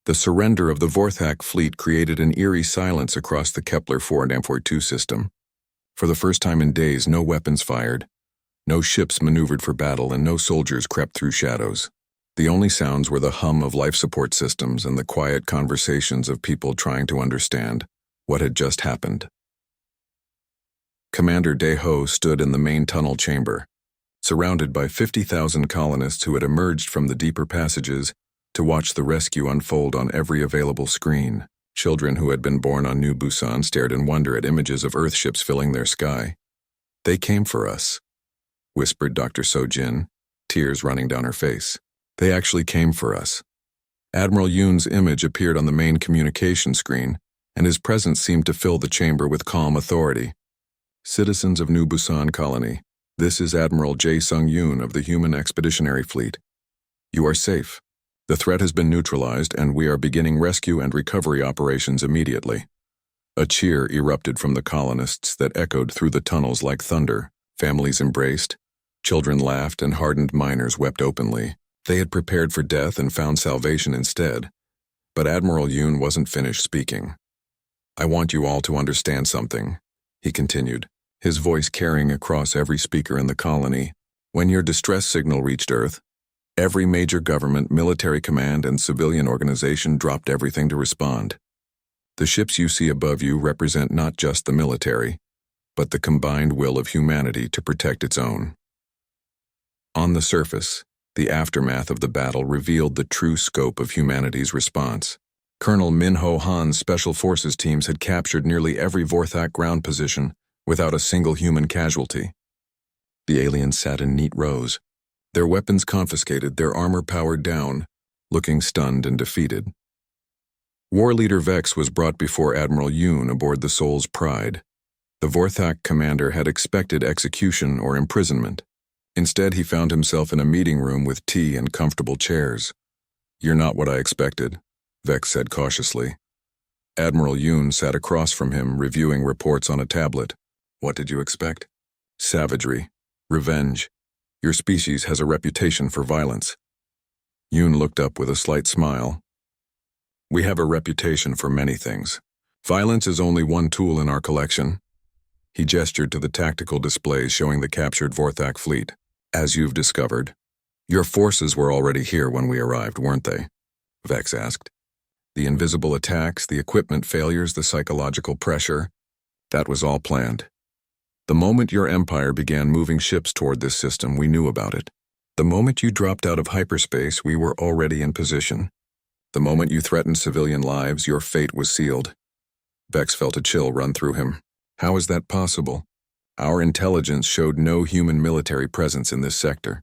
The surrender of the Vorthak fleet created an eerie silence across the Kepler-4 and Amphor-2 system. For the first time in days, no weapons fired, no ships maneuvered for battle, and no soldiers crept through shadows. The only sounds were the hum of life support systems and the quiet conversations of people trying to understand what had just happened. Commander Deho stood in the main tunnel chamber, surrounded by 50,000 colonists who had emerged from the deeper passages to watch the rescue unfold on every available screen. Children who had been born on New Busan stared in wonder at images of Earthships filling their sky. "They came for us," whispered Dr. So-Jin, tears running down her face. "They actually came for us." Admiral Yoon's image appeared on the main communication screen, and his presence seemed to fill the chamber with calm authority. "Citizens of New Busan Colony, this is Admiral Jae Sung-yoon of the Human Expeditionary Fleet. You are safe. The threat has been neutralized, and we are beginning rescue and recovery operations immediately." A cheer erupted from the colonists that echoed through the tunnels like thunder. Families embraced, children laughed, and hardened miners wept openly. They had prepared for death and found salvation instead. But Admiral Yoon wasn't finished speaking. "I want you all to understand something," he continued, his voice carrying across every speaker in the colony. "When your distress signal reached Earth, every major government, military command, and civilian organization dropped everything to respond. The ships you see above you represent not just the military, but the combined will of humanity to protect its own." On the surface, the aftermath of the battle revealed the true scope of humanity's response. Colonel Min-Ho Han's Special Forces teams had captured nearly every Vorthak ground position without a single human casualty. The aliens sat in neat rows, their weapons confiscated, their armor powered down, looking stunned and defeated. War Leader Vex was brought before Admiral Yoon aboard the Soul's Pride. The Vorthak commander had expected execution or imprisonment. Instead, he found himself in a meeting room with tea and comfortable chairs. "You're not what I expected," Vex said cautiously. Admiral Yoon sat across from him, reviewing reports on a tablet. "What did you expect?" "Savagery, revenge. Your species has a reputation for violence." Yoon looked up with a slight smile. "We have a reputation for many things. Violence is only one tool in our collection." He gestured to the tactical displays showing the captured Vorthak fleet. "As you've discovered, your forces were already here when we arrived, weren't they?" Vex asked. "The invisible attacks, the equipment failures, the psychological pressure, that was all planned. The moment your empire began moving ships toward this system, we knew about it. The moment you dropped out of hyperspace, we were already in position. The moment you threatened civilian lives, your fate was sealed." Vex felt a chill run through him. "How is that possible? Our intelligence showed no human military presence in this sector.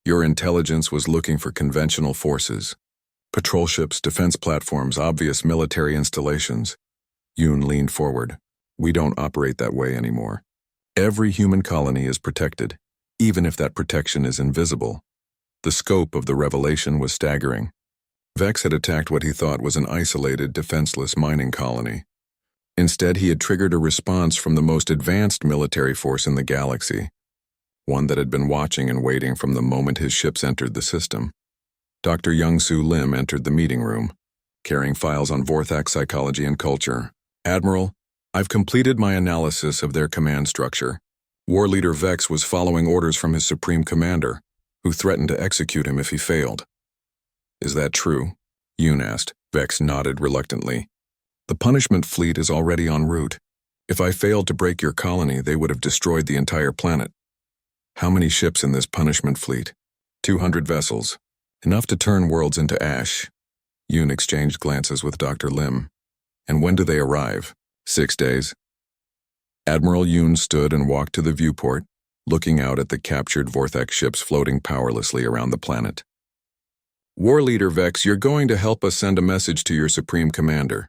Your intelligence was looking for conventional forces. Patrol ships, defense platforms, obvious military installations." Yoon leaned forward. "We don't operate that way anymore. Every human colony is protected, even if that protection is invisible." The scope of the revelation was staggering. Vex had attacked what he thought was an isolated, defenseless mining colony. Instead, he had triggered a response from the most advanced military force in the galaxy, one that had been watching and waiting from the moment his ships entered the system. Dr. Young-Soo Lim entered the meeting room, carrying files on Vorthak psychology and culture. "Admiral, I've completed my analysis of their command structure. War Leader Vex was following orders from his Supreme Commander, who threatened to execute him if he failed." "Is that true?" Yoon asked. Vex nodded reluctantly. "The punishment fleet is already en route. If I failed to break your colony, they would have destroyed the entire planet." "How many ships in this punishment fleet?" 200 vessels. Enough to turn worlds into ash." Yoon exchanged glances with Dr. Lim. "And when do they arrive?" 6 days. Admiral Yoon stood and walked to the viewport, looking out at the captured Vorthak ships floating powerlessly around the planet. "War Leader Vex, you're going to help us send a message to your Supreme Commander."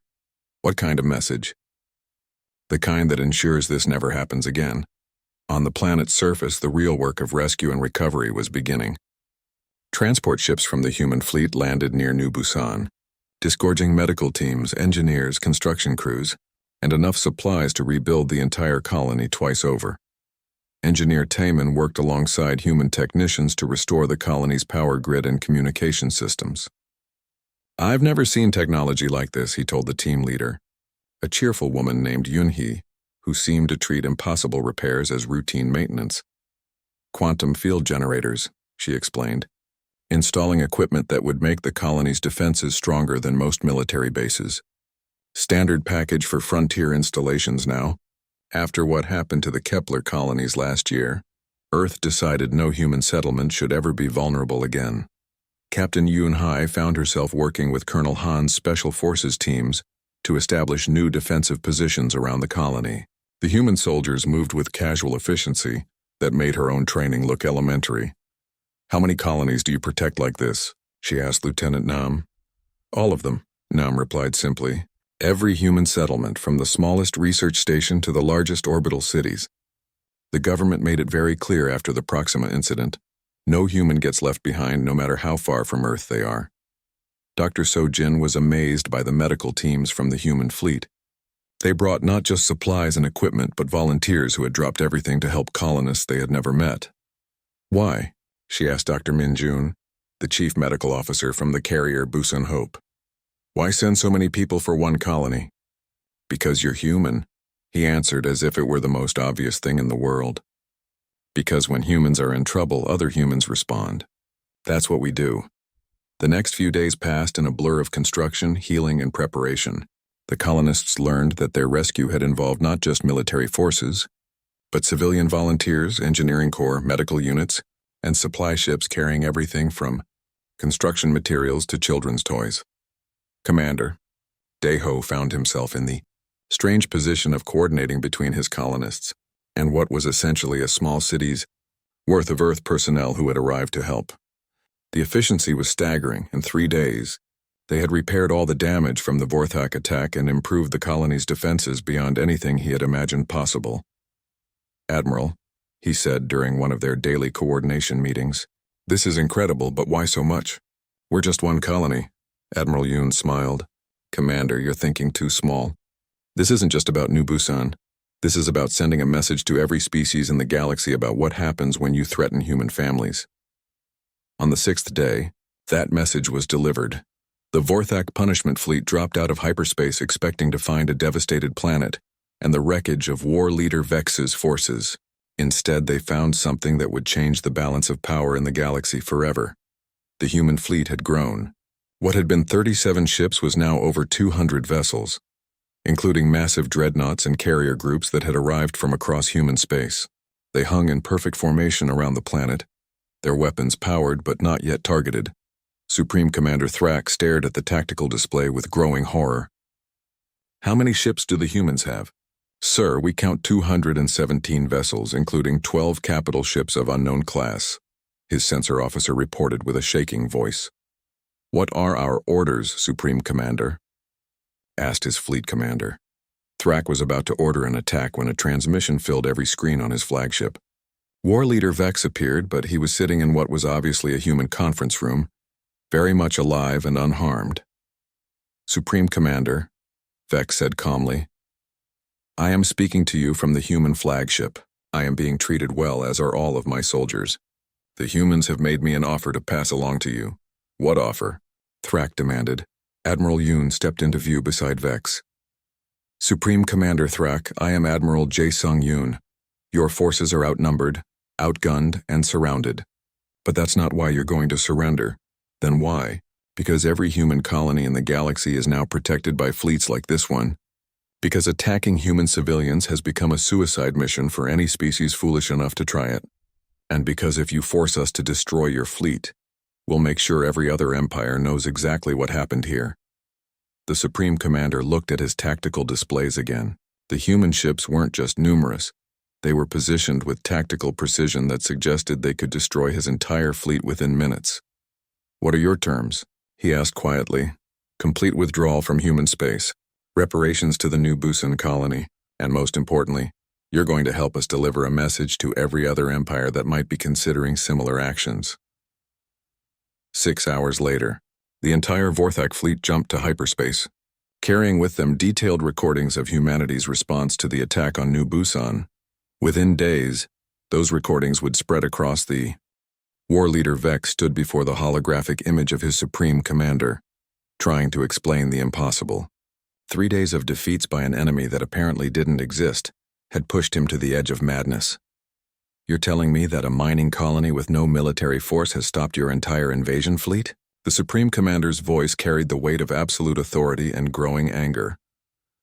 "What kind of message?" "The kind that ensures this never happens again. On the planet's surface, the real work of rescue and recovery was beginning. Transport ships from the human fleet landed near New Busan, disgorging medical teams, engineers, construction crews, and enough supplies to rebuild the entire colony twice over. Engineer Taemin worked alongside human technicians to restore the colony's power grid and communication systems. I've never seen technology like this, he told the team leader, a cheerful woman named Yunhee, who seemed to treat impossible repairs as routine maintenance. Quantum field generators, she explained, installing equipment that would make the colony's defenses stronger than most military bases. Standard package for frontier installations now. After what happened to the Kepler colonies last year, Earth decided no human settlement should ever be vulnerable again. Captain Yunhee found herself working with Colonel Han's Special Forces teams to establish new defensive positions around the colony. The human soldiers moved with casual efficiency that made her own training look elementary. How many colonies do you protect like this? She asked Lieutenant Nam. All of them, Nam replied simply. Every human settlement, from the smallest research station to the largest orbital cities. The government made it very clear after the Proxima incident. No human gets left behind, no matter how far from Earth they are. Dr. Sojin was amazed by the medical teams from the human fleet. They brought not just supplies and equipment, but volunteers who had dropped everything to help colonists they had never met. Why? She asked Dr. Min Jun, the chief medical officer from the carrier Busan Hope. Why send so many people for one colony? Because you're human, he answered as if it were the most obvious thing in the world. Because when humans are in trouble, other humans respond. That's what we do. The next few days passed in a blur of construction, healing, and preparation. The colonists learned that their rescue had involved not just military forces, but civilian volunteers, engineering corps, medical units, and supply ships carrying everything from construction materials to children's toys. Commander Daeho found himself in the strange position of coordinating between his colonists and what was essentially a small city's worth of Earth personnel who had arrived to help. The efficiency was staggering. In 3 days, they had repaired all the damage from the Vorthak attack and improved the colony's defenses beyond anything he had imagined possible. Admiral, he said during one of their daily coordination meetings, this is incredible, but why so much? We're just one colony. Admiral Yoon smiled. Commander, you're thinking too small. This isn't just about New Busan. This is about sending a message to every species in the galaxy about what happens when you threaten human families. On the 6th day, that message was delivered. The Vorthak punishment fleet dropped out of hyperspace expecting to find a devastated planet and the wreckage of war leader Vex's forces. Instead, they found something that would change the balance of power in the galaxy forever. The human fleet had grown. What had been 37 ships was now over 200 vessels, including massive dreadnoughts and carrier groups that had arrived from across human space. They hung in perfect formation around the planet, their weapons powered but not yet targeted. Supreme Commander Thrak stared at the tactical display with growing horror. How many ships do the humans have? Sir, we count 217 vessels, including 12 capital ships of unknown class, his sensor officer reported with a shaking voice. What are our orders, Supreme Commander? Asked his fleet commander. Thrak was about to order an attack when a transmission filled every screen on his flagship. War leader Vex appeared, but he was sitting in what was obviously a human conference room, very much alive and unharmed. Supreme Commander, Vex said calmly, I am speaking to you from the human flagship. I am being treated well, as are all of my soldiers. The humans have made me an offer to pass along to you. What offer? Thrak demanded. Admiral Yoon stepped into view beside Vex. Supreme Commander Thrak, I am Admiral Jae-sung Yoon. Your forces are outnumbered, outgunned, and surrounded. But that's not why you're going to surrender. Then why? Because every human colony in the galaxy is now protected by fleets like this one. Because attacking human civilians has become a suicide mission for any species foolish enough to try it. And because if you force us to destroy your fleet, we'll make sure every other empire knows exactly what happened here. The Supreme Commander looked at his tactical displays again. The human ships weren't just numerous. They were positioned with tactical precision that suggested they could destroy his entire fleet within minutes. What are your terms? He asked quietly. Complete withdrawal from human space, reparations to the New Busan colony, and most importantly, you're going to help us deliver a message to every other empire that might be considering similar actions. 6 hours later, the entire Vorthak fleet jumped to hyperspace, carrying with them detailed recordings of humanity's response to the attack on New Busan. Within days, those recordings would spread across the war leader Vex stood before the holographic image of his supreme commander. trying to explain the impossible. 3 days of defeats by an enemy that apparently didn't exist had pushed him to the edge of madness. You're telling me that a mining colony with no military force has stopped your entire invasion fleet? The Supreme Commander's voice carried the weight of absolute authority and growing anger.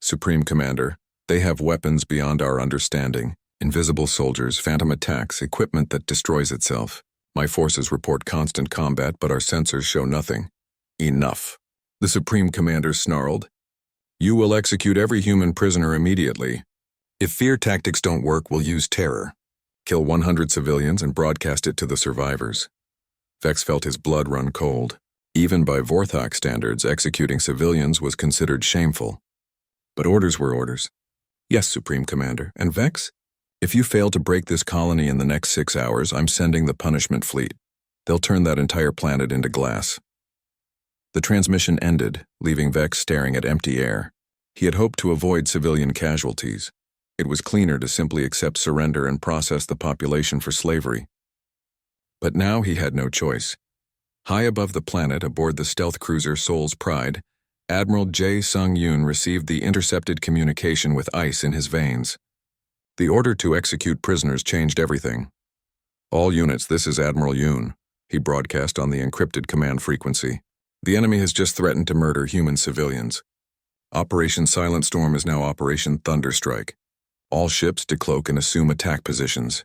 Supreme Commander, they have weapons beyond our understanding. Invisible soldiers, phantom attacks, equipment that destroys itself. My forces report constant combat, but our sensors show nothing. Enough. The Supreme Commander snarled. You will execute every human prisoner immediately. If fear tactics don't work, we'll use terror. Kill 100 civilians and broadcast it to the survivors. Vex felt his blood run cold. Even by Vorthok standards, executing civilians was considered shameful. But orders were orders. Yes, Supreme Commander. And Vex? If you fail to break this colony in the next 6 hours, I'm sending the punishment fleet. They'll turn that entire planet into glass. The transmission ended, leaving Vex staring at empty air. He had hoped to avoid civilian casualties. It was cleaner to simply accept surrender and process the population for slavery. But now he had no choice. High above the planet, aboard the stealth cruiser Soul's Pride, Admiral Jae Sung-yoon received the intercepted communication with ice in his veins. The order to execute prisoners changed everything. All units, this is Admiral Yoon, he broadcast on the encrypted command frequency. The enemy has just threatened to murder human civilians. Operation Silent Storm is now Operation Thunderstrike. All ships decloak and assume attack positions.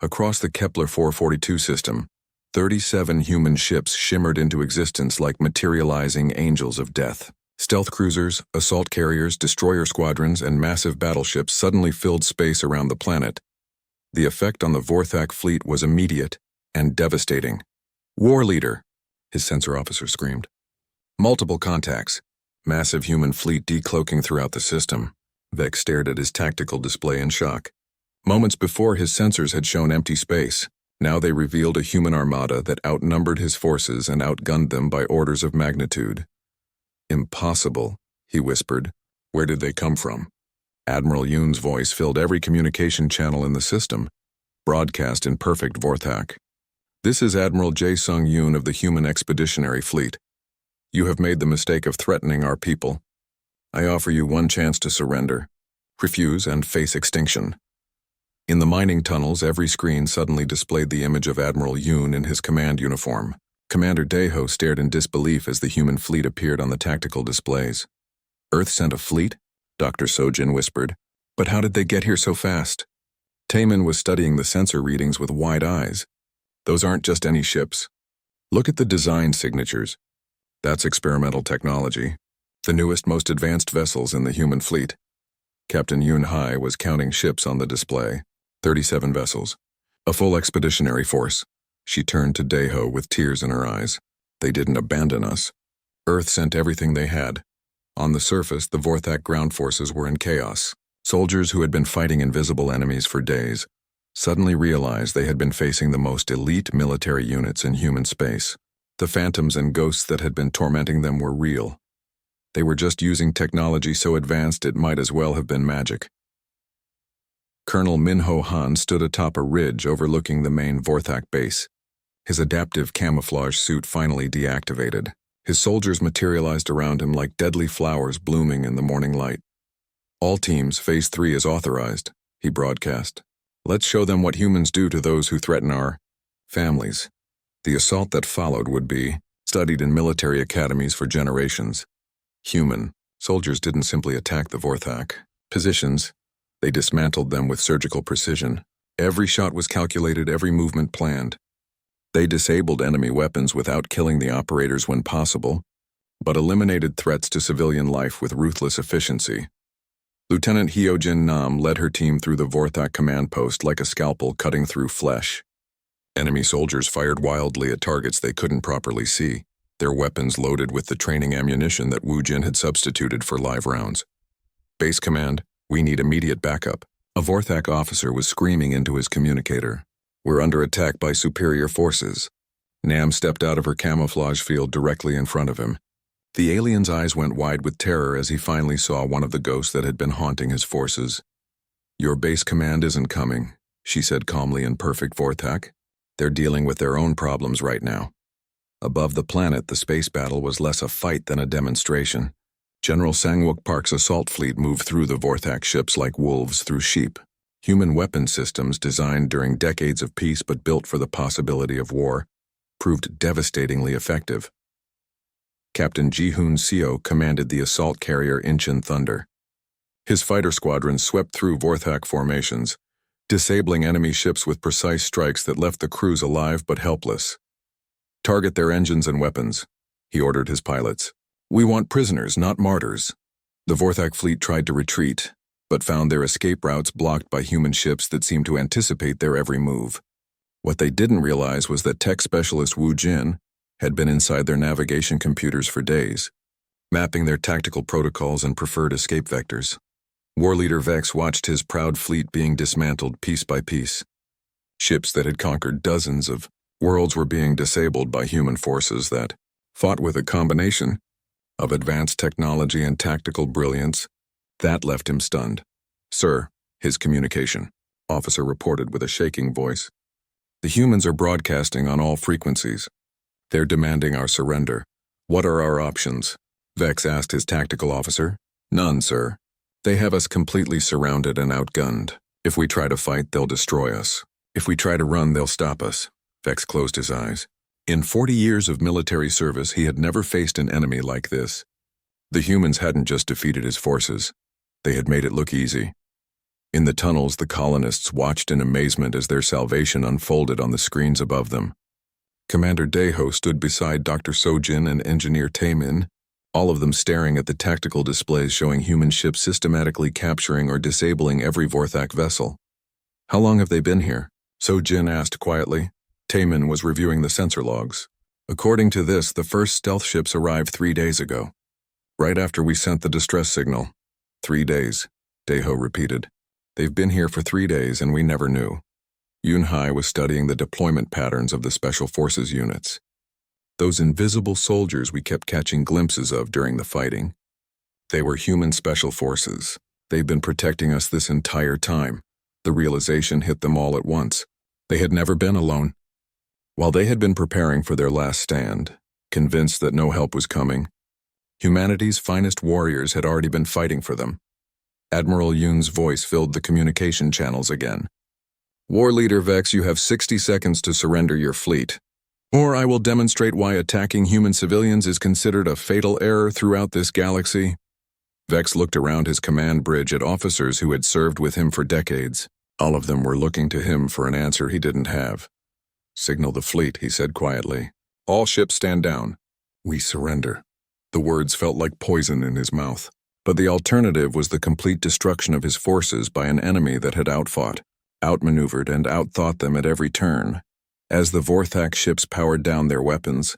Across the Kepler 442 system, 37 human ships shimmered into existence like materializing angels of death. Stealth cruisers, assault carriers, destroyer squadrons, and massive battleships suddenly filled space around the planet. The effect on the Vorthak fleet was immediate and devastating. War leader, his sensor officer screamed. Multiple contacts. Massive human fleet decloaking throughout the system. Vex stared at his tactical display in shock. Moments before, his sensors had shown empty space. Now they revealed a human armada that outnumbered his forces and outgunned them by orders of magnitude. Impossible, he whispered. Where did they come from? Admiral Yoon's voice filled every communication channel in the system, broadcast in perfect Vorthak. This is Admiral Jae Sung-yoon of the Human Expeditionary Fleet. You have made the mistake of threatening our people. I offer you one chance to surrender. Refuse and face extinction. In the mining tunnels, every screen suddenly displayed the image of Admiral Yoon in his command uniform. Commander Daeho stared in disbelief as the human fleet appeared on the tactical displays. Earth sent a fleet? Dr. Sojin whispered. But how did they get here so fast? Taemin was studying the sensor readings with wide eyes. Those aren't just any ships. Look at the design signatures. That's experimental technology. The newest, most advanced vessels in the human fleet. Captain Yoon Hai was counting ships on the display. 37 vessels. A full expeditionary force. She turned to Daeho with tears in her eyes. They didn't abandon us. Earth sent everything they had. On the surface, the Vorthak ground forces were in chaos. Soldiers who had been fighting invisible enemies for days suddenly realized they had been facing the most elite military units in human space. The phantoms and ghosts that had been tormenting them were real. They were just using technology so advanced it might as well have been magic. Colonel Minho Han stood atop a ridge overlooking the main Vorthak base. His adaptive camouflage suit finally deactivated. His soldiers materialized around him like deadly flowers blooming in the morning light. All teams, Phase 3 is authorized, he broadcast. Let's show them what humans do to those who threaten our families. The assault that followed would be studied in military academies for generations. Human. Soldiers didn't simply attack the Vorthak positions. They dismantled them with surgical precision. Every shot was calculated, every movement planned. They disabled enemy weapons without killing the operators when possible, but eliminated threats to civilian life with ruthless efficiency. Lieutenant Hyojin Nam led her team through the Vorthak command post like a scalpel cutting through flesh. Enemy soldiers fired wildly at targets they couldn't properly see, their weapons loaded with the training ammunition that Wu Jin had substituted for live rounds. Base command, we need immediate backup. A Vorthak officer was screaming into his communicator. We're under attack by superior forces. Nam stepped out of her camouflage field directly in front of him. The alien's eyes went wide with terror as he finally saw one of the ghosts that had been haunting his forces. Your base command isn't coming, she said calmly in perfect Vorthak. They're dealing with their own problems right now. Above the planet, the space battle was less a fight than a demonstration. General Sang-Wook Park's assault fleet moved through the Vorthak ships like wolves through sheep. Human weapon systems designed during decades of peace but built for the possibility of war proved devastatingly effective. Captain Ji-hoon Seo commanded the assault carrier Incheon Thunder. His fighter squadron swept through Vorthak formations, disabling enemy ships with precise strikes that left the crews alive but helpless. "Target their engines and weapons," he ordered his pilots. "We want prisoners, not martyrs." The Vorthak fleet tried to retreat, but found their escape routes blocked by human ships that seemed to anticipate their every move. What they didn't realize was that tech specialist Wu Jin had been inside their navigation computers for days, mapping their tactical protocols and preferred escape vectors. War leader Vex watched his proud fleet being dismantled piece by piece. Ships that had conquered dozens of worlds were being disabled by human forces that fought with a combination of advanced technology and tactical brilliance. That left him stunned. "Sir," his communication officer reported with a shaking voice, "the humans are broadcasting on all frequencies. They're demanding our surrender. What are our options?" Vex asked his tactical officer. "None, sir. They have us completely surrounded and outgunned. If we try to fight, they'll destroy us. If we try to run, they'll stop us." Vex closed his eyes. In 40 years of military service, he had never faced an enemy like this. The humans hadn't just defeated his forces. They had made it look easy. In the tunnels, the colonists watched in amazement as their salvation unfolded on the screens above them. Commander Daeho stood beside Dr. Sojin and Engineer Taemin, all of them staring at the tactical displays showing human ships systematically capturing or disabling every Vorthak vessel. "How long have they been here?" Sojin asked quietly. Taemin was reviewing the sensor logs. "According to this, the first stealth ships arrived 3 days ago, right after we sent the distress signal." 3 days, Daeho repeated. "They've been here for 3 days and we never knew." Yun-hai was studying the deployment patterns of the Special Forces units. Those invisible soldiers we kept catching glimpses of during the fighting. They were human special forces. They've been protecting us this entire time. The realization hit them all at once. They had never been alone. While they had been preparing for their last stand, convinced that no help was coming, humanity's finest warriors had already been fighting for them. Admiral Yoon's voice filled the communication channels again. "War Leader Vex, you have 60 seconds to surrender your fleet, or I will demonstrate why attacking human civilians is considered a fatal error throughout this galaxy." Vex looked around his command bridge at officers who had served with him for decades. All of them were looking to him for an answer he didn't have. "Signal the fleet," he said quietly. "All ships stand down. We surrender." The words felt like poison in his mouth, but the alternative was the complete destruction of his forces by an enemy that had outfought, outmaneuvered, and outthought them at every turn. As the Vorthak ships powered down their weapons,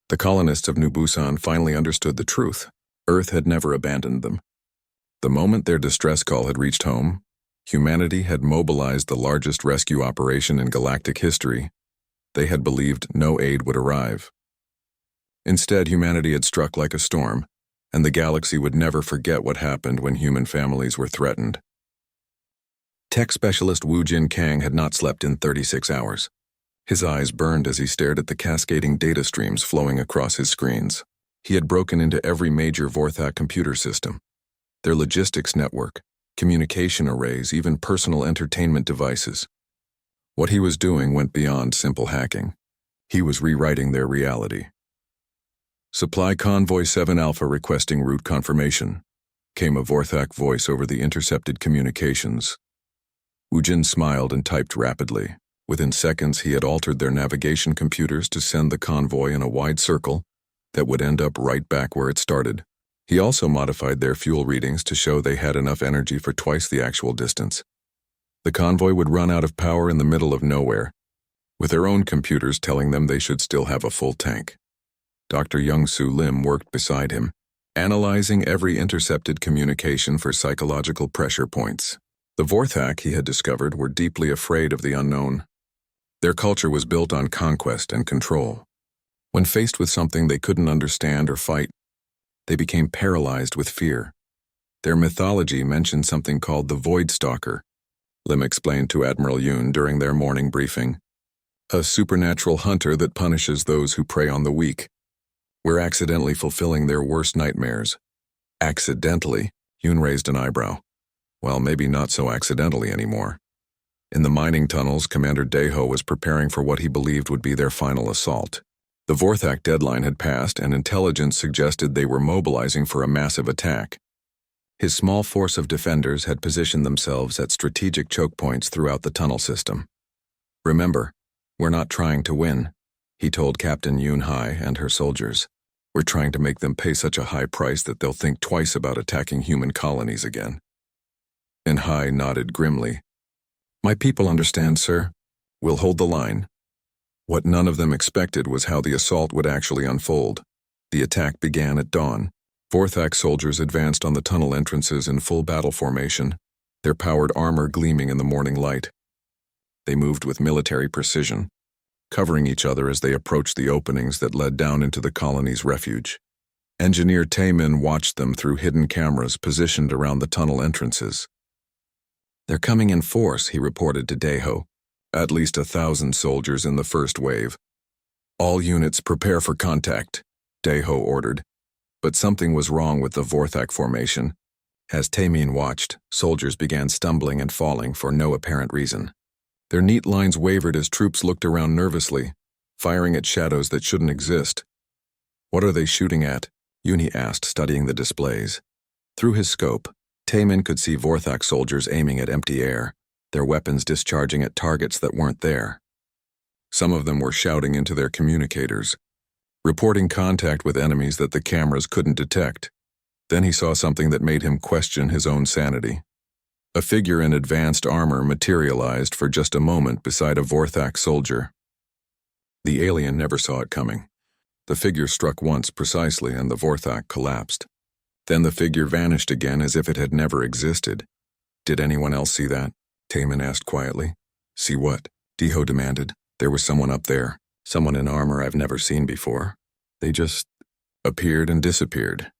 the colonists of New Busan finally understood the truth. Earth had never abandoned them. The moment their distress call had reached home, humanity had mobilized the largest rescue operation in galactic history. They had believed no aid would arrive. Instead, humanity had struck like a storm, and the galaxy would never forget what happened when human families were threatened. Tech specialist Wu Jin Kang had not slept in 36 hours. His eyes burned as he stared at the cascading data streams flowing across his screens. He had broken into every major Vorthak computer system, their logistics network, communication arrays, even personal entertainment devices. What he was doing went beyond simple hacking. He was rewriting their reality. "Supply Convoy 7 Alpha requesting route confirmation," came a Vorthak voice over the intercepted communications. Wu Jin smiled and typed rapidly. Within seconds, he had altered their navigation computers to send the convoy in a wide circle that would end up right back where it started. He also modified their fuel readings to show they had enough energy for twice the actual distance. The convoy would run out of power in the middle of nowhere, with their own computers telling them they should still have a full tank. Dr. Young-Soo Lim worked beside him, analyzing every intercepted communication for psychological pressure points. The Vorthak, he had discovered, were deeply afraid of the unknown. Their culture was built on conquest and control. When faced with something they couldn't understand or fight, they became paralyzed with fear. Their mythology mentioned something called the Void Stalker, Lim explained to Admiral Yoon during their morning briefing. A supernatural hunter that punishes those who prey on the weak. We're accidentally fulfilling their worst nightmares. Accidentally? Yoon raised an eyebrow. Well, maybe not so accidentally anymore. In the mining tunnels, Commander Daeho was preparing for what he believed would be their final assault. The Vorthak deadline had passed, and intelligence suggested they were mobilizing for a massive attack. His small force of defenders had positioned themselves at strategic choke points throughout the tunnel system. Remember, we're not trying to win, he told Captain Yoon Hai and her soldiers. We're trying to make them pay such a high price that they'll think twice about attacking human colonies again. And Hai nodded grimly. My people understand, sir. We'll hold the line. What none of them expected was how the assault would actually unfold. The attack began at dawn. Vorthak soldiers advanced on the tunnel entrances in full battle formation, their powered armor gleaming in the morning light. They moved with military precision, covering each other as they approached the openings that led down into the colony's refuge. Engineer Taemin watched them through hidden cameras positioned around the tunnel entrances. They're coming in force, he reported to Daeho. At least 1,000 soldiers in the first wave. All units prepare for contact, Daeho ordered. But something was wrong with the Vorthak formation. As Taemin watched, soldiers began stumbling and falling for no apparent reason. Their neat lines wavered as troops looked around nervously, firing at shadows that shouldn't exist. What are they shooting at? Uni asked, studying the displays. Through his scope, Taemin could see Vorthak soldiers aiming at empty air, their weapons discharging at targets that weren't there. Some of them were shouting into their communicators, reporting contact with enemies that the cameras couldn't detect. Then he saw something that made him question his own sanity. A figure in advanced armor materialized for just a moment beside a Vorthak soldier. The alien never saw it coming. The figure struck once precisely and the Vorthak collapsed. Then the figure vanished again as if it had never existed. Did anyone else see that? Taemin asked quietly. See what? Daeho demanded. There was someone up there, someone in armor I've never seen before. They just appeared and disappeared.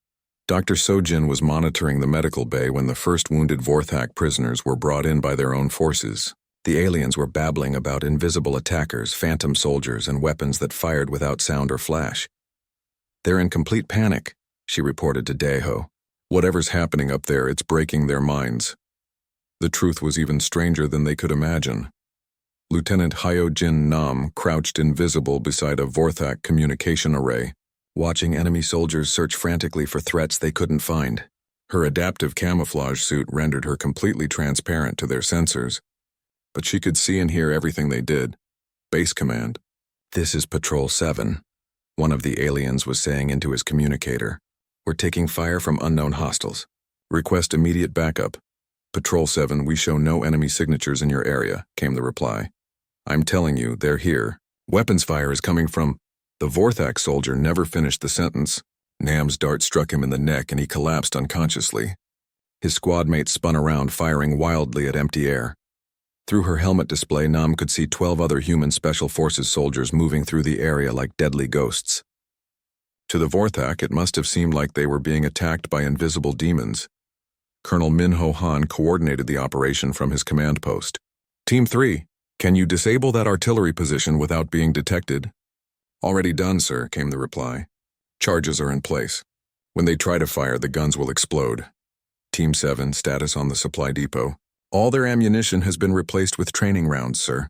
Dr. Sojin was monitoring the medical bay when the first wounded Vorthak prisoners were brought in by their own forces. The aliens were babbling about invisible attackers, phantom soldiers, and weapons that fired without sound or flash. They're in complete panic, she reported to Daeho. Whatever's happening up there, it's breaking their minds. The truth was even stranger than they could imagine. Lieutenant Hyojin Nam crouched invisible beside a Vorthak communication array, watching enemy soldiers search frantically for threats they couldn't find. Her adaptive camouflage suit rendered her completely transparent to their sensors, but she could see and hear everything they did. Base command. This is Patrol 7, one of the aliens was saying into his communicator. We're taking fire from unknown hostiles. Request immediate backup. Patrol 7, we show no enemy signatures in your area, came the reply. I'm telling you, they're here. Weapons fire is coming from... The Vorthak soldier never finished the sentence. Nam's dart struck him in the neck and he collapsed unconsciously. His squad mates spun around, firing wildly at empty air. Through her helmet display, Nam could see 12 other human Special Forces soldiers moving through the area like deadly ghosts. To the Vorthak, it must have seemed like they were being attacked by invisible demons. Colonel Min Ho Han coordinated the operation from his command post. Team 3, can you disable that artillery position without being detected? Already done, sir, came the reply. Charges are in place. When they try to fire, the guns will explode. Team 7, status on the supply depot. All their ammunition has been replaced with training rounds, sir.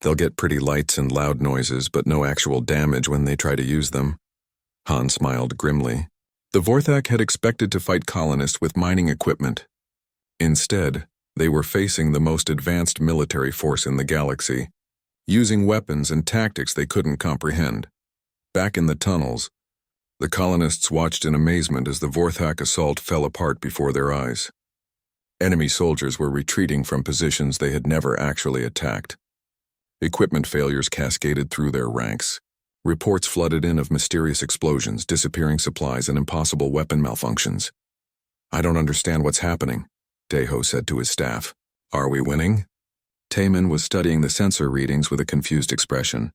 They'll get pretty lights and loud noises, but no actual damage when they try to use them. Han smiled grimly. The Vorthak had expected to fight colonists with mining equipment. Instead, they were facing the most advanced military force in the galaxy, using weapons and tactics they couldn't comprehend. Back in the tunnels, the colonists watched in amazement as the Vorthak assault fell apart before their eyes. Enemy soldiers were retreating from positions they had never actually attacked. Equipment failures cascaded through their ranks. Reports flooded in of mysterious explosions, disappearing supplies, and impossible weapon malfunctions. I don't understand what's happening, Daeho said to his staff. Are we winning? Taemin was studying the sensor readings with a confused expression.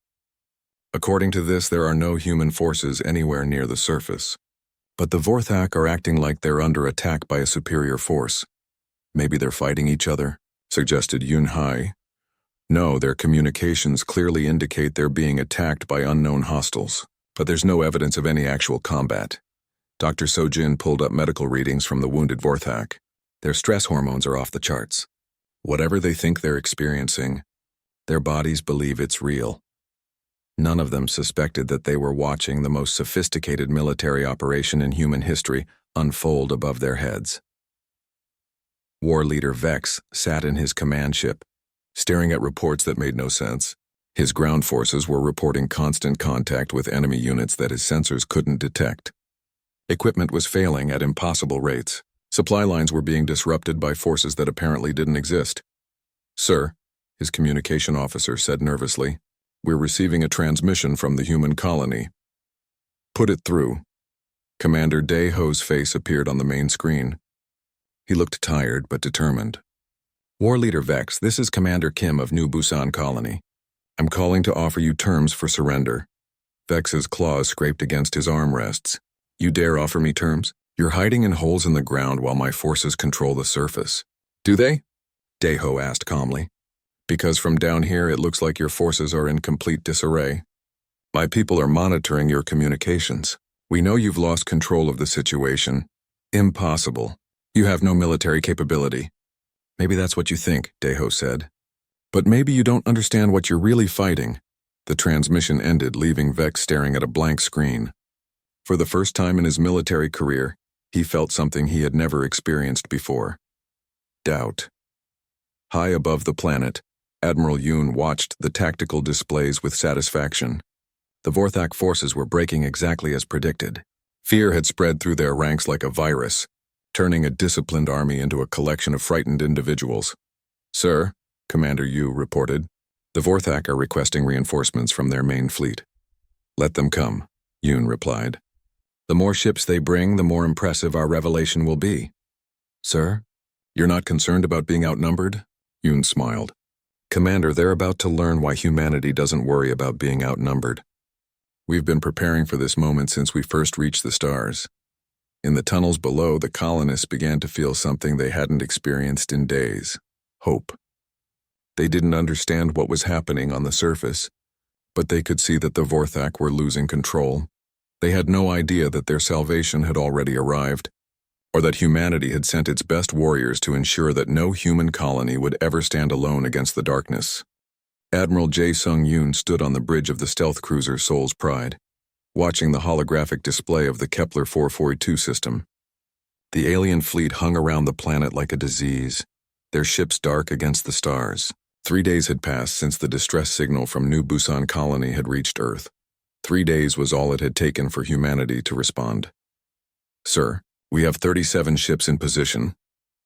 According to this, there are no human forces anywhere near the surface. But the Vorthak are acting like they're under attack by a superior force. Maybe they're fighting each other, suggested Yoon Hai. No, their communications clearly indicate they're being attacked by unknown hostiles, but there's no evidence of any actual combat. Dr. Sojin pulled up medical readings from the wounded Vorthak. Their stress hormones are off the charts. Whatever they think they're experiencing, their bodies believe it's real. None of them suspected that they were watching the most sophisticated military operation in human history unfold above their heads. War leader Vex sat in his command ship, staring at reports that made no sense. His ground forces were reporting constant contact with enemy units that his sensors couldn't detect. Equipment was failing at impossible rates. Supply lines were being disrupted by forces that apparently didn't exist. "Sir," his communication officer said nervously, "we're receiving a transmission from the human colony." "Put it through." Commander Daeho's face appeared on the main screen. He looked tired but determined. "War Leader Vex, this is Commander Kim of New Busan Colony. I'm calling to offer you terms for surrender." Vex's claws scraped against his armrests. "You dare offer me terms? You're hiding in holes in the ground while my forces control the surface." "Do they?" Daeho asked calmly. "Because from down here it looks like your forces are in complete disarray. My people are monitoring your communications. We know you've lost control of the situation." "Impossible. You have no military capability." "Maybe that's what you think," Daeho said. "But maybe you don't understand what you're really fighting." The transmission ended, leaving Vex staring at a blank screen. For the first time in his military career, he felt something he had never experienced before. Doubt. High above the planet, Admiral Yoon watched the tactical displays with satisfaction. The Vorthak forces were breaking exactly as predicted. Fear had spread through their ranks like a virus, turning a disciplined army into a collection of frightened individuals. "Sir," Commander Yu reported, "the Vorthak are requesting reinforcements from their main fleet." "Let them come," Yoon replied. "The more ships they bring, the more impressive our revelation will be." "Sir, you're not concerned about being outnumbered?" Yoon smiled. "Commander, they're about to learn why humanity doesn't worry about being outnumbered. We've been preparing for this moment since we first reached the stars." In the tunnels below, the colonists began to feel something they hadn't experienced in days: hope. They didn't understand what was happening on the surface, but they could see that the Vorthak were losing control. They had no idea that their salvation had already arrived, or that humanity had sent its best warriors to ensure that no human colony would ever stand alone against the darkness. Admiral Jae-sung-yoon stood on the bridge of the stealth cruiser Soul's Pride, watching the holographic display of the Kepler 442 system. The alien fleet hung around the planet like a disease, their ships dark against the stars. 3 days had passed since the distress signal from New Busan Colony had reached Earth. 3 days was all it had taken for humanity to respond. "Sir, we have 37 ships in position,"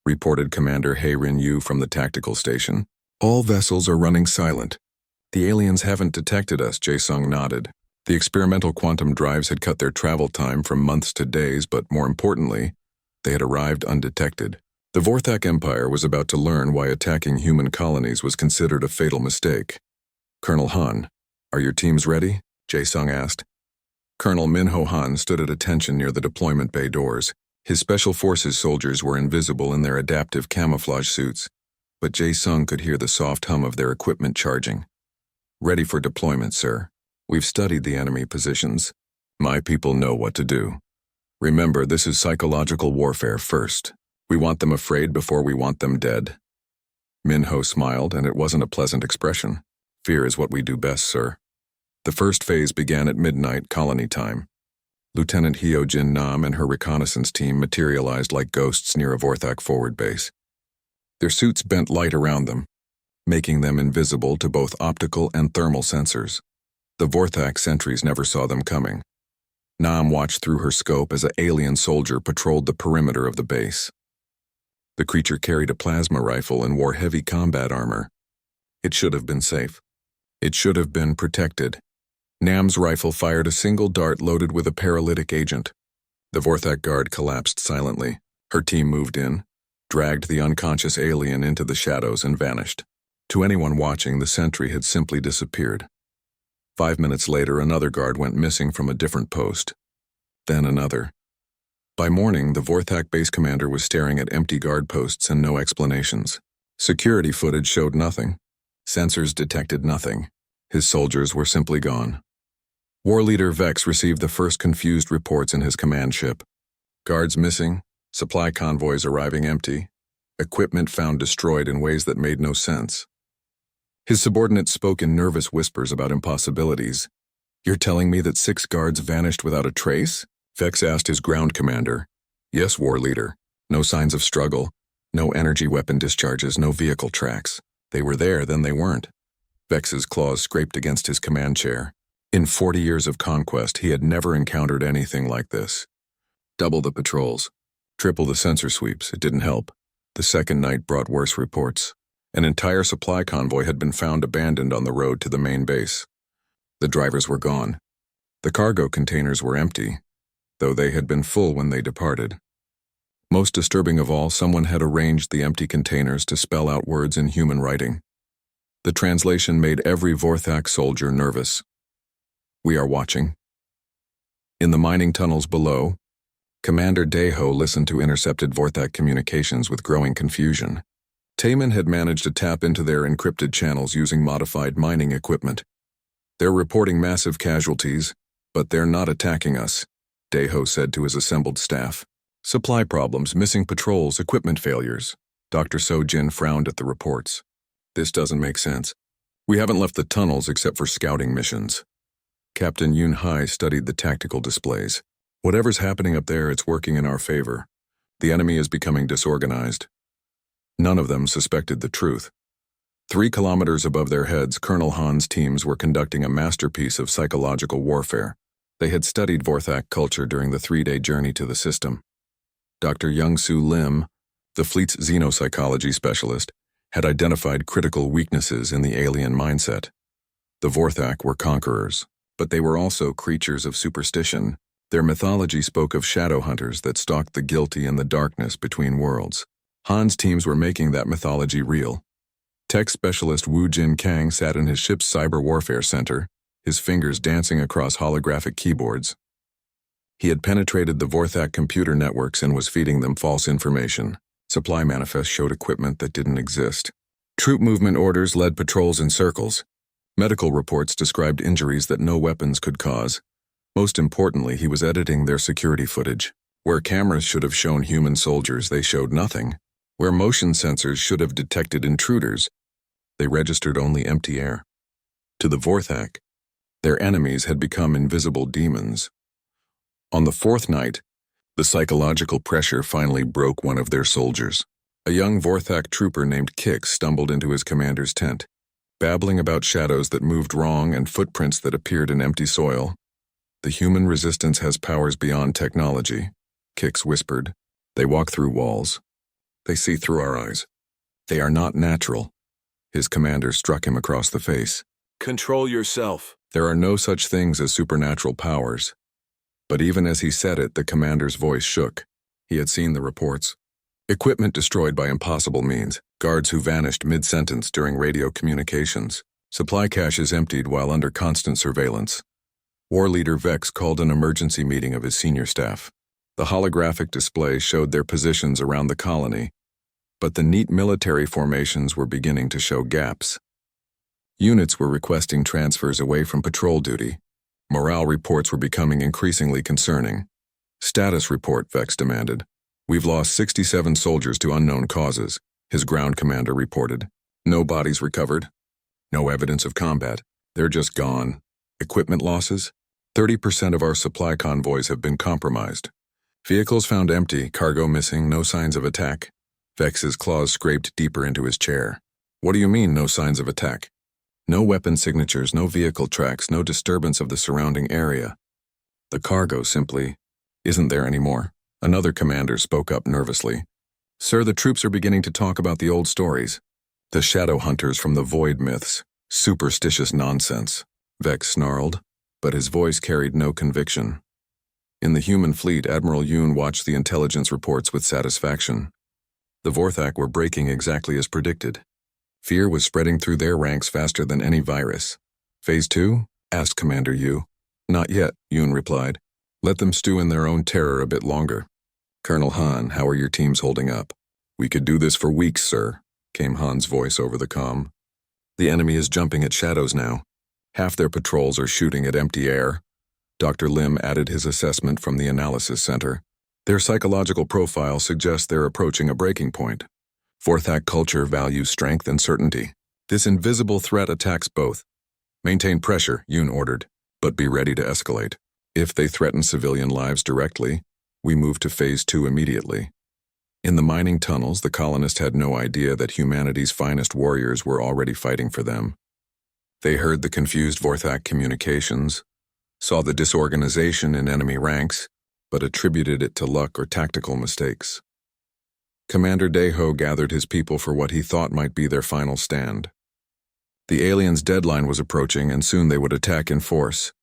reported Commander Hae-Rin Yu from the tactical station. "All vessels are running silent. The aliens haven't detected us," Jae-sung nodded. The experimental quantum drives had cut their travel time from months to days, but more importantly, they had arrived undetected. The Vorthak Empire was about to learn why attacking human colonies was considered a fatal mistake. "Colonel Han, are your teams ready?" Jae-sung asked. Colonel Min-ho Han stood at attention near the deployment bay doors. His Special Forces soldiers were invisible in their adaptive camouflage suits, but Jae-sung could hear the soft hum of their equipment charging. "Ready for deployment, sir. We've studied the enemy positions. My people know what to do. Remember, this is psychological warfare first. We want them afraid before we want them dead." Min-ho smiled, and it wasn't a pleasant expression. "Fear is what we do best, sir." The first phase began at midnight, colony time. Lieutenant Hyo-jin Nam and her reconnaissance team materialized like ghosts near a Vorthak forward base. Their suits bent light around them, making them invisible to both optical and thermal sensors. The Vorthak sentries never saw them coming. Nam watched through her scope as an alien soldier patrolled the perimeter of the base. The creature carried a plasma rifle and wore heavy combat armor. It should have been safe. It should have been protected. Nam's rifle fired a single dart loaded with a paralytic agent. The Vorthak guard collapsed silently. Her team moved in, dragged the unconscious alien into the shadows, and vanished. To anyone watching, the sentry had simply disappeared. 5 minutes later, another guard went missing from a different post. Then another. By morning, the Vorthak base commander was staring at empty guard posts and no explanations. Security footage showed nothing. Sensors detected nothing. His soldiers were simply gone. War leader Vex received the first confused reports in his command ship. Guards missing, supply convoys arriving empty, equipment found destroyed in ways that made no sense. His subordinates spoke in nervous whispers about impossibilities. "You're telling me that 6 guards vanished without a trace?" Vex asked his ground commander. "Yes, war leader. No signs of struggle, no energy weapon discharges, no vehicle tracks. They were there, then they weren't." Vex's claws scraped against his command chair. In 40 years of conquest, he had never encountered anything like this. Double the patrols, triple the sensor sweeps, it didn't help. The second night brought worse reports. An entire supply convoy had been found abandoned on the road to the main base. The drivers were gone. The cargo containers were empty, though they had been full when they departed. Most disturbing of all, someone had arranged the empty containers to spell out words in human writing. The translation made every Vorthak soldier nervous. "We are watching." In the mining tunnels below, Commander Deho listened to intercepted Vorthak communications with growing confusion. Taman had managed to tap into their encrypted channels using modified mining equipment. "They're reporting massive casualties, but they're not attacking us," Deho said to his assembled staff. "Supply problems, missing patrols, equipment failures." Dr. Sojin frowned at the reports. "This doesn't make sense. We haven't left the tunnels except for scouting missions." Captain Yun Hai studied the tactical displays. "Whatever's happening up there, it's working in our favor. The enemy is becoming disorganized." None of them suspected the truth. 3 kilometers above their heads, Colonel Han's teams were conducting a masterpiece of psychological warfare. They had studied Vorthak culture during the 3-day journey to the system. Dr. Young-Soo Lim, the fleet's xenopsychology specialist, had identified critical weaknesses in the alien mindset. The Vorthak were conquerors, but they were also creatures of superstition. Their mythology spoke of shadow hunters that stalked the guilty in the darkness between worlds. Han's teams were making that mythology real. Tech specialist Wu Jin Kang sat in his ship's cyber warfare center, his fingers dancing across holographic keyboards. He had penetrated the Vorthak computer networks and was feeding them false information. Supply manifests showed equipment that didn't exist. Troop movement orders led patrols in circles. Medical reports described injuries that no weapons could cause. Most importantly, he was editing their security footage. Where cameras should have shown human soldiers, they showed nothing. Where motion sensors should have detected intruders, they registered only empty air. To the Vorthak, their enemies had become invisible demons. On the 4th night, the psychological pressure finally broke one of their soldiers. A young Vorthak trooper named Kix stumbled into his commander's tent, babbling about shadows that moved wrong and footprints that appeared in empty soil. "The human resistance has powers beyond technology," Kix whispered. "They walk through walls. They see through our eyes. They are not natural." His commander struck him across the face. "Control yourself. There are no such things as supernatural powers." But even as he said it, the commander's voice shook. He had seen the reports. Equipment destroyed by impossible means, guards who vanished mid-sentence during radio communications, supply caches emptied while under constant surveillance. War leader Vex called an emergency meeting of his senior staff. The holographic display showed their positions around the colony, but the neat military formations were beginning to show gaps. Units were requesting transfers away from patrol duty. Morale reports were becoming increasingly concerning. "Status report," Vex demanded. "We've lost 67 soldiers to unknown causes," his ground commander reported. "No bodies recovered. No evidence of combat. They're just gone. Equipment losses? 30% of our supply convoys have been compromised. Vehicles found empty, cargo missing, no signs of attack." Vex's claws scraped deeper into his chair. "What do you mean, no signs of attack?" "No weapon signatures, no vehicle tracks, no disturbance of the surrounding area. The cargo simply isn't there anymore." Another commander spoke up nervously. "Sir, the troops are beginning to talk about the old stories. The shadow hunters from the void myths. Superstitious nonsense." Vex snarled, but his voice carried no conviction. In the human fleet, Admiral Yoon watched the intelligence reports with satisfaction. The Vorthak were breaking exactly as predicted. Fear was spreading through their ranks faster than any virus. "Phase 2? Asked Commander Yu. "Not yet," Yoon replied. "Let them stew in their own terror a bit longer." "Colonel Han, how are your teams holding up?" "We could do this for weeks, sir," came Han's voice over the comm. The enemy is jumping at shadows now. Half their patrols are shooting at empty air. Dr. Lim added his assessment from the analysis center. Their psychological profile suggests they're approaching a breaking point. Vorthak culture values strength and certainty. This invisible threat attacks both. Maintain pressure, Yoon ordered, but be ready to escalate. If they threaten civilian lives directly, we move to Phase 2 immediately. In the mining tunnels, the colonists had no idea that humanity's finest warriors were already fighting for them. They heard the confused Vorthak communications, saw the disorganization in enemy ranks, but attributed it to luck or tactical mistakes. Commander Daeho gathered his people for what he thought might be their final stand. The aliens' deadline was approaching, and soon they would attack in force.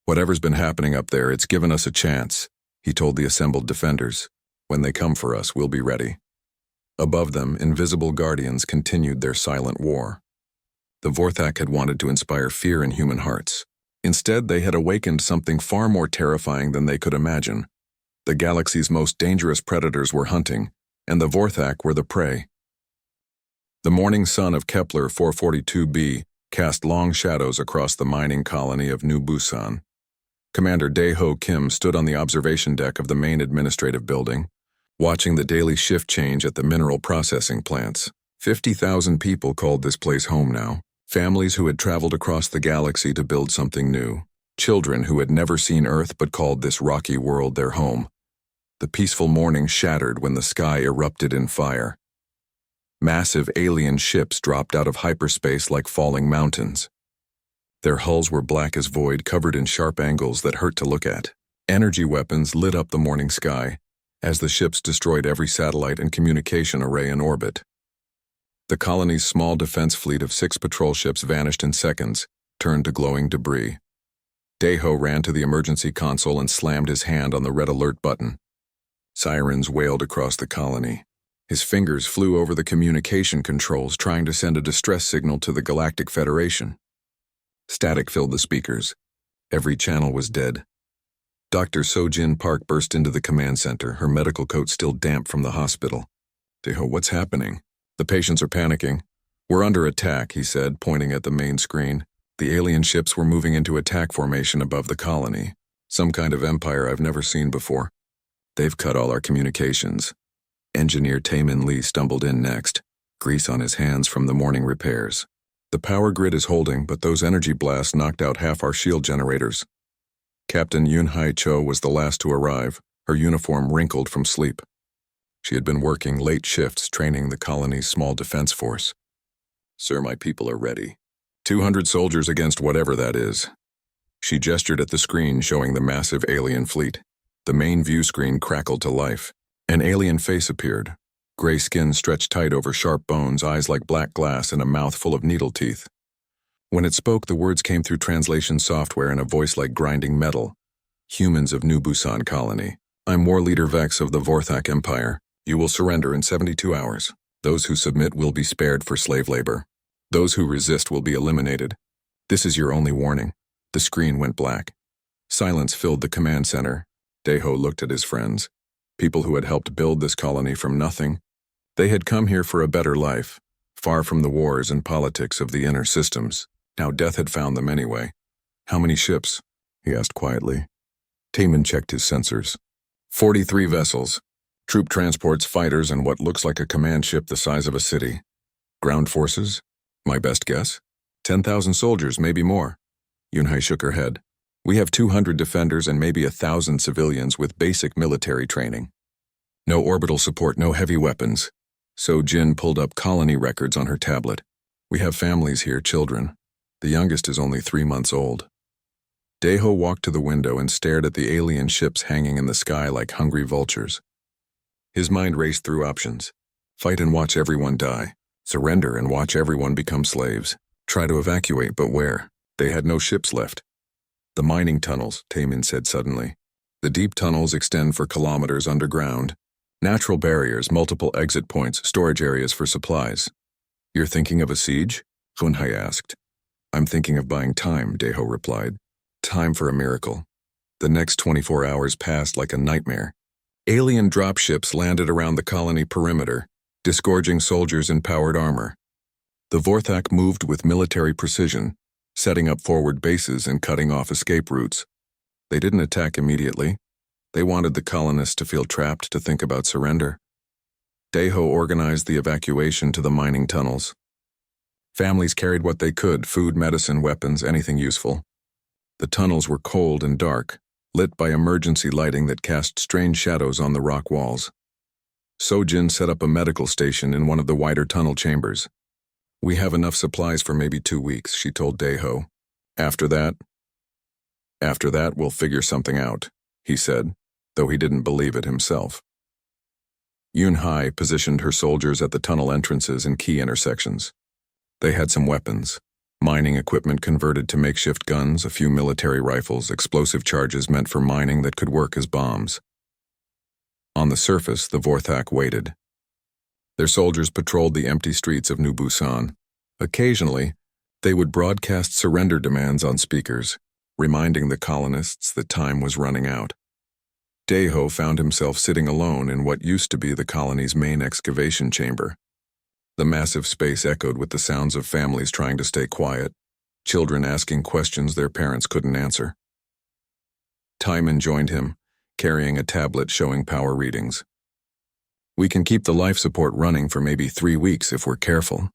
Whatever's been happening up there, it's given us a chance, he told the assembled defenders. When they come for us, we'll be ready. Above them, invisible guardians continued their silent war. The Vorthak had wanted to inspire fear in human hearts. Instead, they had awakened something far more terrifying than they could imagine. The galaxy's most dangerous predators were hunting, and the Vorthak were the prey. The morning sun of Kepler 442b cast long shadows across the mining colony of New Busan. Commander Daeho Kim stood on the observation deck of the main administrative building, watching the daily shift change at the mineral processing plants. 50,000 people called this place home now. Families who had traveled across the galaxy to build something new. Children who had never seen Earth but called this rocky world their home. The peaceful morning shattered when the sky erupted in fire. Massive alien ships dropped out of hyperspace like falling mountains. Their hulls were black as void, covered in sharp angles that hurt to look at. Energy weapons lit up the morning sky as the ships destroyed every satellite and communication array in orbit. The colony's small defense fleet of 6 patrol ships vanished in seconds, turned to glowing debris. Daeho ran to the emergency console and slammed his hand on the red alert button. Sirens wailed across the colony. His fingers flew over the communication controls, trying to send a distress signal to the Galactic Federation. Static filled the speakers. Every channel was dead. Dr. Sojin Park burst into the command center, her medical coat still damp from the hospital. Daeho, what's happening? The patients are panicking. We're under attack, he said, pointing at the main screen. The alien ships were moving into attack formation above the colony. Some kind of empire I've never seen before. They've cut all our communications. Engineer Taemin Lee stumbled in next, grease on his hands from the morning repairs. The power grid is holding, but those energy blasts knocked out half our shield generators. Captain Yun-Hai Cho was the last to arrive, her uniform wrinkled from sleep. She had been working late shifts training the colony's small defense force. Sir, my people are ready. 200 soldiers against whatever that is. She gestured at the screen showing the massive alien fleet. The main view screen crackled to life. An alien face appeared. Gray skin stretched tight over sharp bones, eyes like black glass, and a mouth full of needle teeth. When it spoke, the words came through translation software in a voice like grinding metal. Humans of New Busan Colony. I'm War Leader Vex of the Vorthak Empire. You will surrender in 72 hours. Those who submit will be spared for slave labor. Those who resist will be eliminated. This is your only warning. The screen went black. Silence filled the command center. Daeho looked at his friends. People who had helped build this colony from nothing. They had come here for a better life, far from the wars and politics of the inner systems. Now death had found them anyway. How many ships? He asked quietly. Taemin checked his sensors. 43 vessels. Troop transports, fighters, and what looks like a command ship the size of a city. Ground forces? My best guess? 10,000 soldiers, maybe more. Yunhai shook her head. We have 200 defenders and maybe 1,000 civilians with basic military training. No orbital support, no heavy weapons. So Jin pulled up colony records on her tablet. We have families here, children. The youngest is only 3 months old. Daeho walked to the window and stared at the alien ships hanging in the sky like hungry vultures. His mind raced through options. Fight and watch everyone die. Surrender and watch everyone become slaves. Try to evacuate, but where? They had no ships left. The mining tunnels, Taemin said suddenly. The deep tunnels extend for kilometers underground. Natural barriers, multiple exit points, storage areas for supplies. You're thinking of a siege? Hunhai asked. I'm thinking of buying time, Daeho replied. Time for a miracle. The next 24 hours passed like a nightmare. Alien dropships landed around the colony perimeter, disgorging soldiers in powered armor. The Vorthak moved with military precision, setting up forward bases and cutting off escape routes. They didn't attack immediately. They wanted the colonists to feel trapped, to think about surrender. Deho organized the evacuation to the mining tunnels. Families carried what they could: food, medicine, weapons, anything useful. The tunnels were cold and dark, lit by emergency lighting that cast strange shadows on the rock walls. Sojin set up a medical station in one of the wider tunnel chambers. "We have enough supplies for maybe 2 weeks," she told Deho. After that, we'll figure something out," he said, though he didn't believe it himself. Yun-Hai positioned her soldiers at the tunnel entrances and key intersections. They had some weapons: mining equipment converted to makeshift guns, a few military rifles, explosive charges meant for mining that could work as bombs. On the surface, the Vorthak waited. Their soldiers patrolled the empty streets of New Busan. Occasionally, they would broadcast surrender demands on speakers, reminding the colonists that time was running out. Deho found himself sitting alone in what used to be the colony's main excavation chamber. The massive space echoed with the sounds of families trying to stay quiet, children asking questions their parents couldn't answer. Timon joined him, carrying a tablet showing power readings. "We can keep the life support running for maybe 3 weeks if we're careful."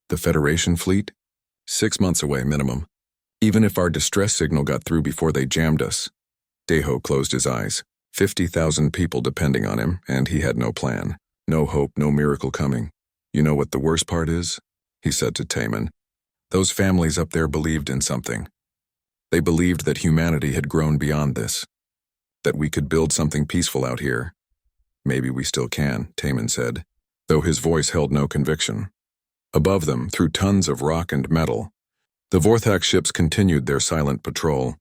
"The Federation fleet? 6 months away minimum. Even if our distress signal got through before they jammed us." Deho closed his eyes. 50,000 people depending on him, and he had no plan. No hope, no miracle coming. "You know what the worst part is?" he said to Timon. "Those families up there believed in something. They believed that humanity had grown beyond this, that we could build something peaceful out here." "Maybe we still can," Timon said, though his voice held no conviction. Above them, through tons of rock and metal, the Vorthak ships continued their silent patrol.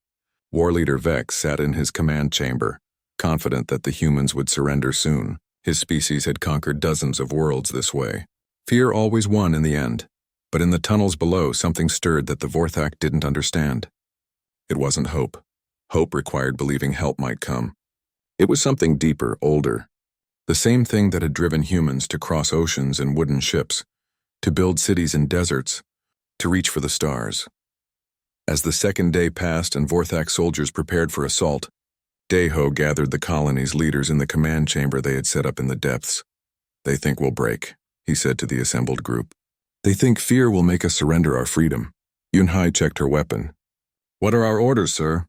War leader Vex sat in his command chamber, confident that the humans would surrender soon. His species had conquered dozens of worlds this way. Fear always won in the end, but in the tunnels below something stirred that the Vorthak didn't understand. It wasn't hope. Hope required believing help might come. It was something deeper, older. The same thing that had driven humans to cross oceans in wooden ships, to build cities in deserts, to reach for the stars. As the second day passed and Vorthak soldiers prepared for assault, Deho gathered the colony's leaders in the command chamber they had set up in the depths. "They think we'll break," he said to the assembled group. "They think fear will make us surrender our freedom." Yun-Hai checked her weapon. "What are our orders, sir?"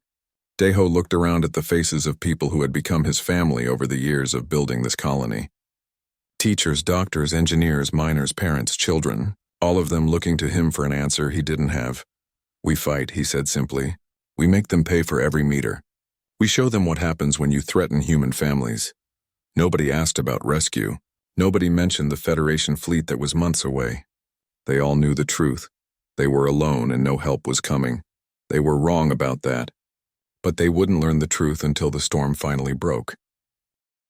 Deho looked around at the faces of people who had become his family over the years of building this colony. Teachers, doctors, engineers, miners, parents, children, all of them looking to him for an answer he didn't have. "We fight," he said simply. "We make them pay for every meter. We show them what happens when you threaten human families." Nobody asked about rescue. Nobody mentioned the Federation fleet that was months away. They all knew the truth. They were alone and no help was coming. They were wrong about that. But they wouldn't learn the truth until the storm finally broke.